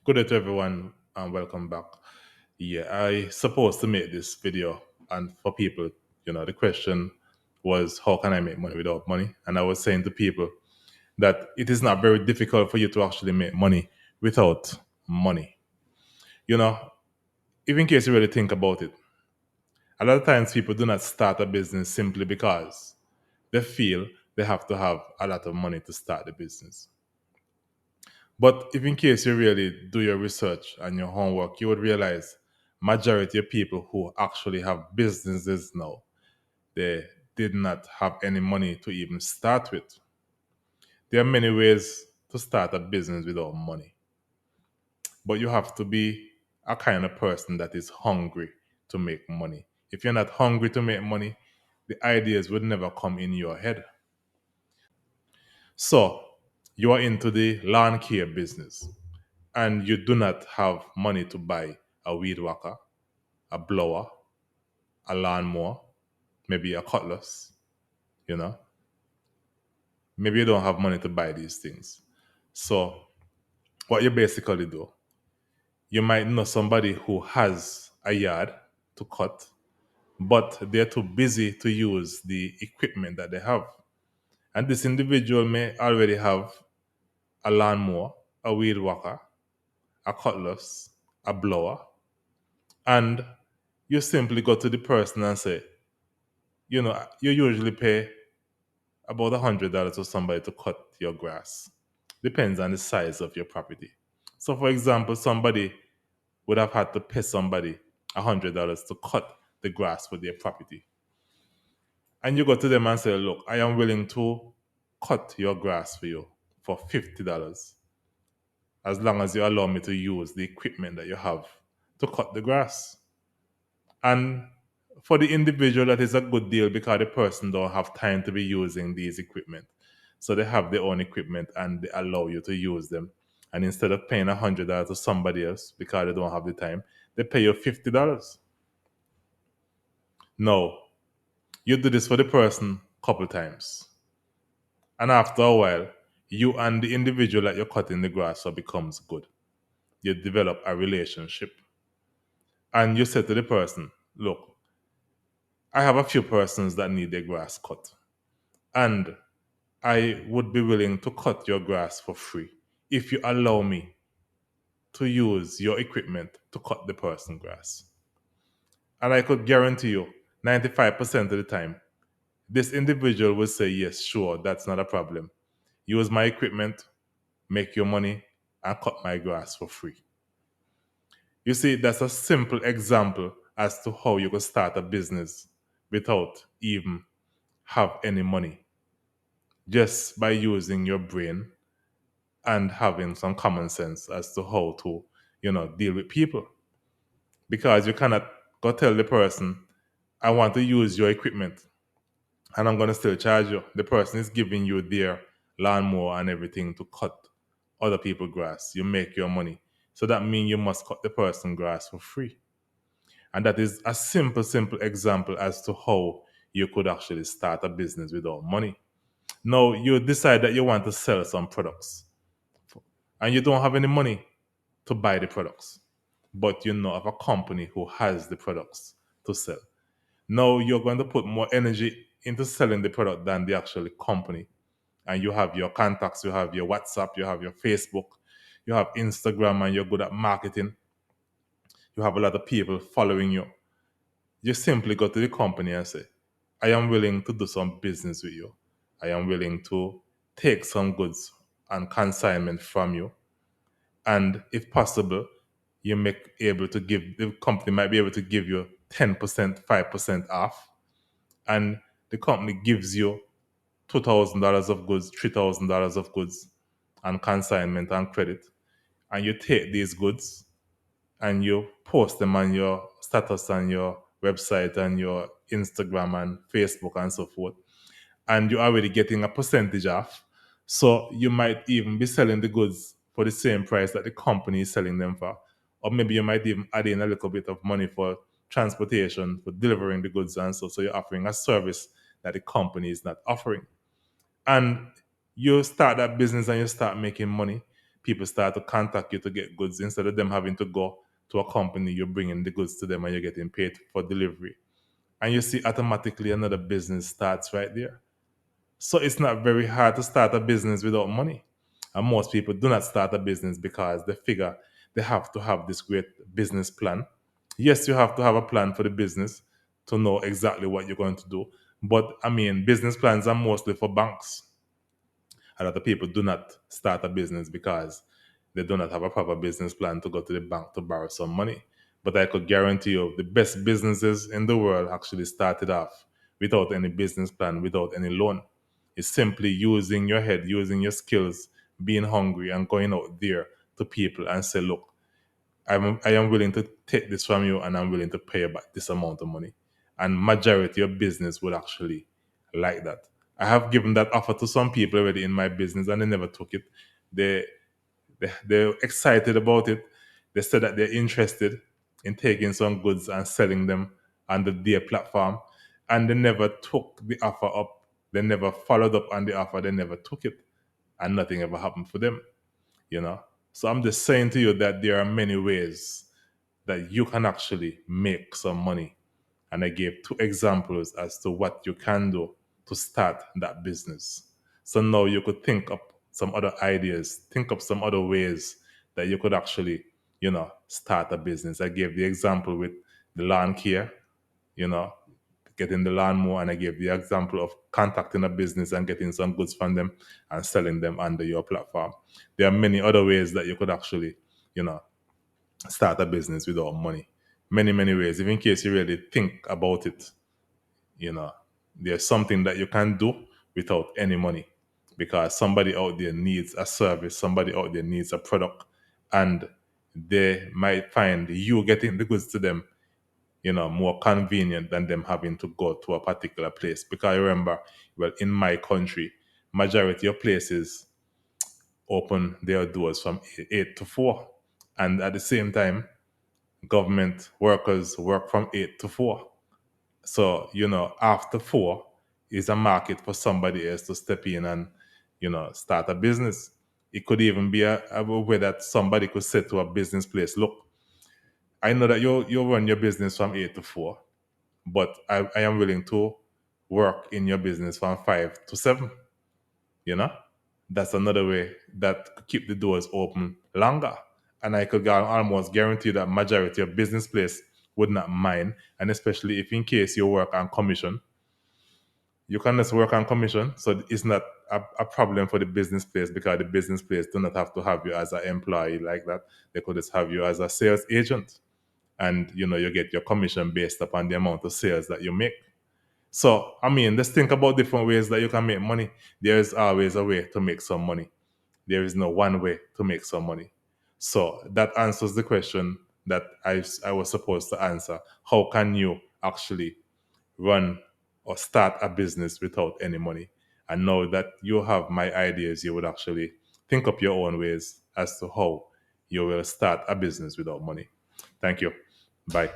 Good day to everyone and welcome back. Yeah, I supposed to make this video and for people, the question was how can I make money without money? And I was saying to people that it is not very difficult for you to actually make money without money. You know, even in case you really think about it, a lot of times people do not start a business simply because they feel they have to have a lot of money to start the business. But if in case you really do your research and your homework, you would realize majority of people who actually have businesses now, they did not have any money to even start with. There are many ways to start a business without money, but you have to be a kind of person that is hungry to make money. If you're not hungry to make money, the ideas would never come in your head. So, you are into the lawn care business and you do not have money to buy a weed whacker, a blower, a lawnmower, maybe a cutlass, you know, maybe you don't have money to buy these things. So, what you basically do, you might know somebody who has a yard to cut, but they're too busy to use the equipment that they have. And this individual may already have a lawnmower, a weed whacker, a cutlass, a blower, and you simply go to the person and say, you usually pay about $100 to somebody to cut your grass. Depends on the size of your property. So, for example, somebody would have had to pay somebody $100 to cut the grass for their property. And you go to them and say, look, I am willing to cut your grass for you for $50 as long as you allow me to use the equipment that you have to cut the grass. And for the individual, that is a good deal because the person don't have time to be using these equipment. So they have their own equipment and they allow you to use them. And instead of paying $100 to somebody else because they don't have the time, they pay you $50. No, you do this for the person a couple times. And after a while, you and the individual that you're cutting the grass for becomes good. You develop a relationship. And you say to the person, look, I have a few persons that need their grass cut. And I would be willing to cut your grass for free if you allow me to use your equipment to cut the person grass. And I could guarantee you 95% of the time, this individual will say, yes, sure, that's not a problem. Use my equipment, make your money, and cut my grass for free. You see, that's a simple example as to how you could start a business without even have any money, just by using your brain and having some common sense as to how to, deal with people. Because you cannot go tell the person, I want to use your equipment and I'm going to still charge you. The person is giving you their lawnmower and everything to cut other people's grass. You make your money. So that means you must cut the person grass for free. And that is a simple example as to how you could actually start a business without money. Now, you decide that you want to sell some products and you don't have any money to buy the products, but you know of a company who has the products to sell. Now you're going to put more energy into selling the product than the actual company. And you have your contacts, you have your WhatsApp, you have your Facebook, you have Instagram, and you're good at marketing. You have a lot of people following you. You simply go to the company and say, I am willing to do some business with you. I am willing to take some goods and consignment from you, and if possible you make able to give the company might be able to give you 10%, 5% off, and the company gives you $2,000 of goods, $3,000 of goods and consignment and credit, and you take these goods and you post them on your status on your website and your Instagram and Facebook and so forth, and you're already getting a percentage off. So you might even be selling the goods for the same price that the company is selling them for. Or maybe you might even add in a little bit of money for transportation, for delivering the goods and so you're offering a service that the company is not offering. And you start that business and you start making money. people start to contact you to get goods instead of them having to go to a company. You're bringing the goods to them and you're getting paid for delivery. And you see, automatically another business starts right there. So it's not very hard to start a business without money. And most people do not start a business because they figure they have to have this great business plan. Yes, you have to have a plan for the business to know exactly what you're going to do. But I mean, business plans are mostly for banks. A lot of people do not start a business because they do not have a proper business plan to go to the bank to borrow some money. But I could guarantee you the best businesses in the world actually started off without any business plan, without any loan. It's simply using your head, using your skills, being hungry, and going out there to people and say, look, I am willing to take this from you and I'm willing to pay you back this amount of money. And majority of business would actually like that. I have given that offer to some people already in my business and they never took it. They, they're excited about it. They said that they're interested in taking some goods and selling them on their platform. And they never took the offer up. They never followed up on the offer. They never took it. And nothing ever happened for them, you know. So I'm just saying to you that there are many ways that you can actually make some money. And I gave two examples as to what you can do to start that business. So now you could think up some other ideas, think up some other ways that you could actually, start a business. I gave the example with the lawn care, you know, getting the lawnmower, and I gave the example of contacting a business and getting some goods from them and selling them under your platform. There are many other ways that you could actually, you know, start a business without money. Many, many ways. If in case you really think about it, you know, there's something that you can do without any money because somebody out there needs a service, somebody out there needs a product, and they might find you getting the goods to them, more convenient than them having to go to a particular place. Because remember, well, in my country, majority of places open their doors from 8 to 4, and at the same time, government workers work from 8 to 4. So, after 4 is a market for somebody else to step in and, start a business. It could even be a way that somebody could say to a business place, look, I know that you run your business from 8 to 4, but I am willing to work in your business from 5 to 7. You know, that's another way that could keep the doors open longer. And I could almost guarantee that majority of business place would not mind. And especially if in case you work on commission, you can just work on commission. So it's not a problem for the business place because the business place do not have to have you as an employee like that. They could just have you as a sales agent. And you get your commission based upon the amount of sales that you make. So, I mean, let's think about different ways that you can make money. There is always a way to make some money. There is no one way to make some money. So, that answers the question that I was supposed to answer. How can you actually run or start a business without any money? And now that you have my ideas, you would actually think up your own ways as to how you will start a business without money. Thank you. Bye.